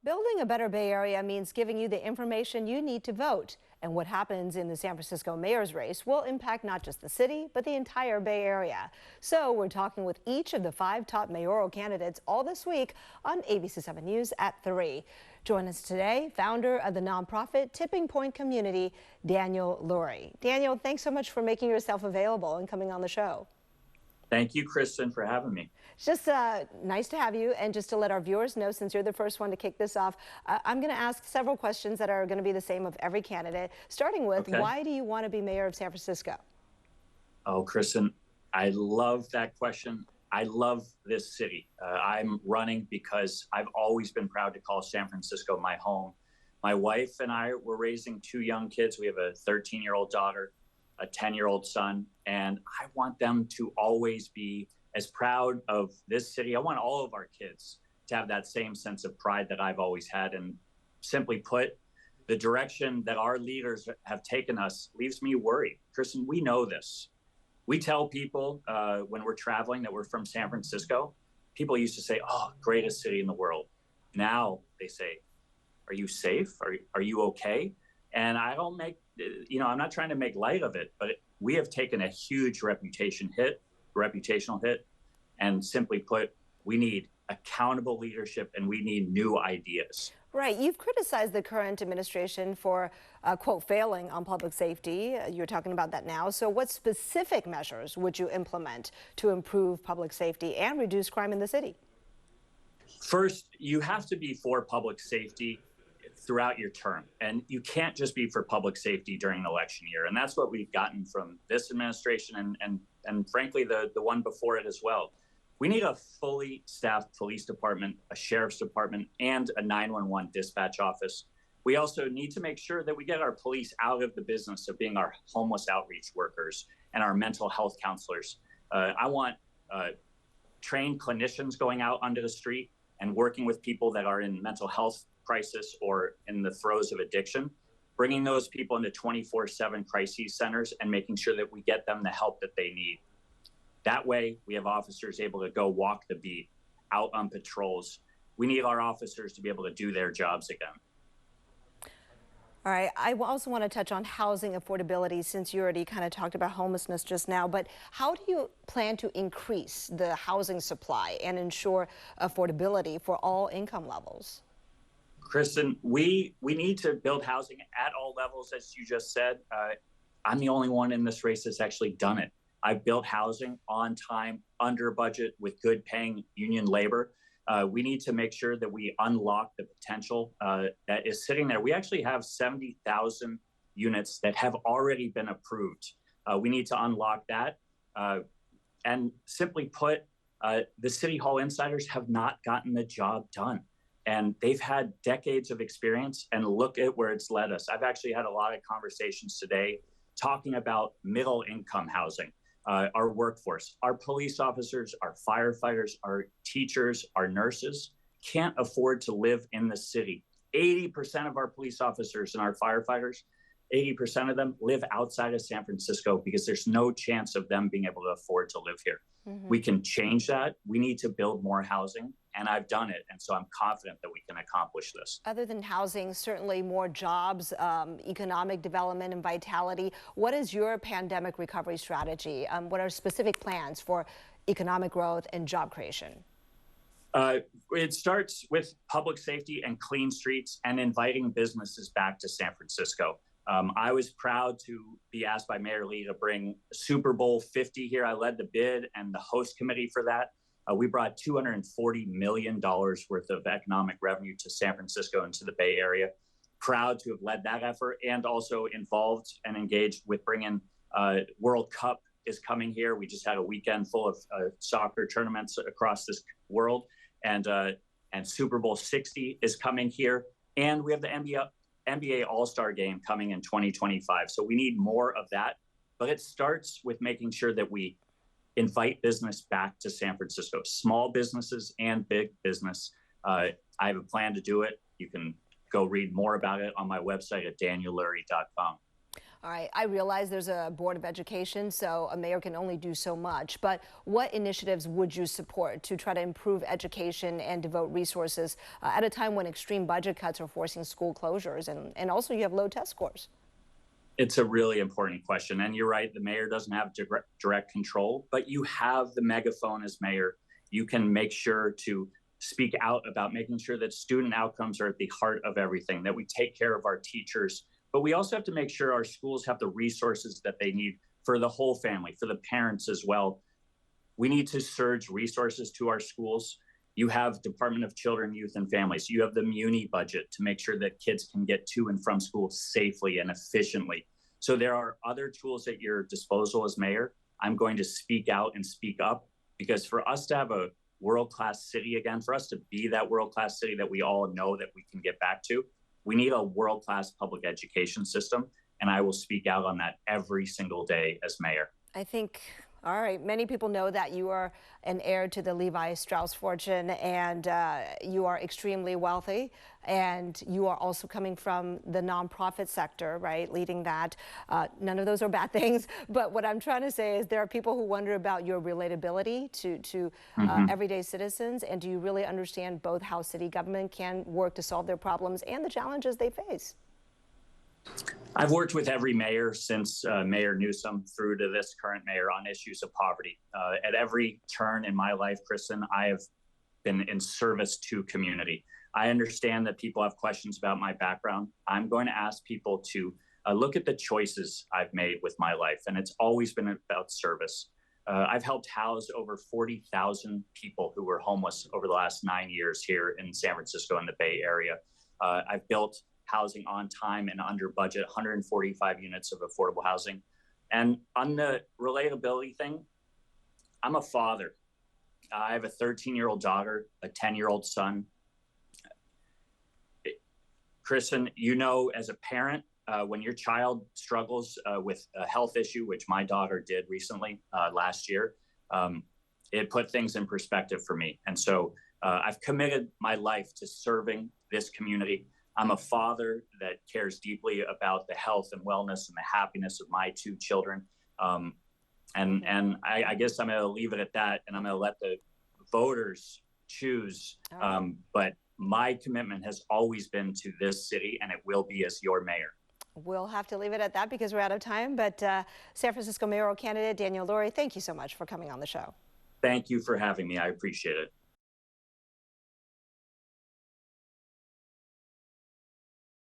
Building a better Bay Area means giving you the information you need to vote. And what happens in the San Francisco mayor's race will impact not just the city, but the entire Bay Area. So we're talking with each of the 5 top mayoral candidates all this week on ABC7 News at 3. Join us today, founder of the nonprofit Tipping Point Community, Daniel Lurie. Daniel, thanks so much for making yourself available and coming on the show. Thank you, Kristen, for having me. It's just nice to have you. And just to let our viewers know, since you're the first one to kick this off, I'm going to ask several questions that are going to be the same of every candidate, starting with, why do you want to be mayor of San Francisco? Oh, Kristen, I love that question. I love this city. I'm running because I've always been proud to call San Francisco my home. My wife and I were raising 2 young kids. We have a 13-year-old daughter, a 10-year-old son, and I want them to always be as proud of this city. I want all of our kids to have that same sense of pride that I've always had. And simply put, the direction that our leaders have taken us leaves me worried. Kristen, we know this. We tell people when we're traveling that we're from San Francisco. People used to say, oh, greatest city in the world. Now they say, are you safe? Are you okay? And I don't make, I'm not trying to make light of it, but we have taken a huge reputational hit. And simply put, we need accountable leadership and we need new ideas. Right. You've criticized the current administration for, quote, failing on public safety. You're talking about that now. So what specific measures would you implement to improve public safety and reduce crime in the city? First, you have to be for public safety throughout your term. And you can't just be for public safety during an election year. And that's what we've gotten from this administration and frankly, the one before it as well. We need a fully staffed police department, a sheriff's department, and a 911 dispatch office. We also need to make sure that we get our police out of the business of being our homeless outreach workers and our mental health counselors. I want trained clinicians going out onto the street and working with people that are in mental health crisis or in the throes of addiction, bringing those people into 24/7 crisis centers and making sure that we get them the help that they need. That way, we have officers able to go walk the beat, out on patrols. We need our officers to be able to do their jobs again. All right. I also want to touch on housing affordability, since you already kind of talked about homelessness just now. But how do you plan to increase the housing supply and ensure affordability for all income levels? Kristen, we need to build housing at all levels, as you just said. I'm the only one in this race that's actually done it. I've built housing on time, under budget, with good paying union labor. We need to make sure that we unlock the potential that is sitting there. We actually have 70,000 units that have already been approved. We need to unlock that. And simply put, the City Hall insiders have not gotten the job done. And they've had decades of experience, and look at where it's led us. I've actually had a lot of conversations today talking about middle income housing, our workforce, our police officers, our firefighters, our teachers, our nurses can't afford to live in the city. 80% of our police officers and our firefighters, 80% of them live outside of San Francisco because there's no chance of them being able to afford to live here. We can change that. We need to build more housing, and I've done it. And so I'm confident that we can accomplish this. Other than housing, certainly more jobs, economic development and vitality. What is your pandemic recovery strategy? What are specific plans for economic growth and job creation? It starts with public safety and clean streets and inviting businesses back to San Francisco. I was proud to be asked by Mayor Lee to bring Super Bowl 50 here. I led the bid and the host committee for that. We brought $240 million worth of economic revenue to San Francisco and to the Bay Area. Proud to have led that effort, and also involved and engaged with bringing World Cup is coming here. We just had a weekend full of soccer tournaments across this world, and Super Bowl 60 is coming here. And we have the NBA All-Star game coming in 2025. So we need more of that. But it starts with making sure that we invite business back to San Francisco, small businesses and big business. I have a plan to do it. You can go read more about it on my website at daniellurie.com. All right, I realize there's a Board of Education, so a mayor can only do so much, but what initiatives would you support to try to improve education and devote resources at a time when extreme budget cuts are forcing school closures and also you have low test scores? It's a really important question. And you're right, the mayor doesn't have direct control, but you have the megaphone as mayor. You can make sure to speak out about making sure that student outcomes are at the heart of everything, that we take care of our teachers. But we also have to make sure our schools have the resources that they need for the whole family, for the parents as well. We need to surge resources to our schools. You have Department of Children, Youth, and Families. You have the Muni budget to make sure that kids can get to and from school safely and efficiently. So there are other tools at your disposal as mayor. I'm going to speak out and speak up because for us to have a world-class city again, for us to be that world-class city that we all know that we can get back to, we need a world-class public education system. And I will speak out on that every single day as mayor. I think, all right, many people know that you are an heir to the Levi Strauss fortune and you are extremely wealthy and you are also coming from the nonprofit sector, right, leading that. None of those are bad things, but what I'm trying to say is there are people who wonder about your relatability to everyday citizens, and do you really understand both how city government can work to solve their problems and the challenges they face? I've worked with every mayor since Mayor Newsom through to this current mayor on issues of poverty. At every turn in my life, Kristen, I have been in service to community. I understand that people have questions about my background. I'm going to ask people to look at the choices I've made with my life, and it's always been about service. I've helped house over 40,000 people who were homeless over the last 9 years here in San Francisco and the Bay Area. I've built housing on time and under budget, 145 units of affordable housing. And on the relatability thing, I'm a father. I have a 13-year-old daughter, a 10-year-old son. Kristen, you know, as a parent, when your child struggles with a health issue, which my daughter did recently last year, it put things in perspective for me. And so I've committed my life to serving this community. I'm a father that cares deeply about the health and wellness and the happiness of my two children. And I guess I'm going to leave it at that, and I'm going to let the voters choose. But my commitment has always been to this city, and it will be as your mayor. We'll have to leave it at that because we're out of time. But San Francisco mayoral candidate Daniel Lurie, thank you so much for coming on the show. Thank you for having me. I appreciate it.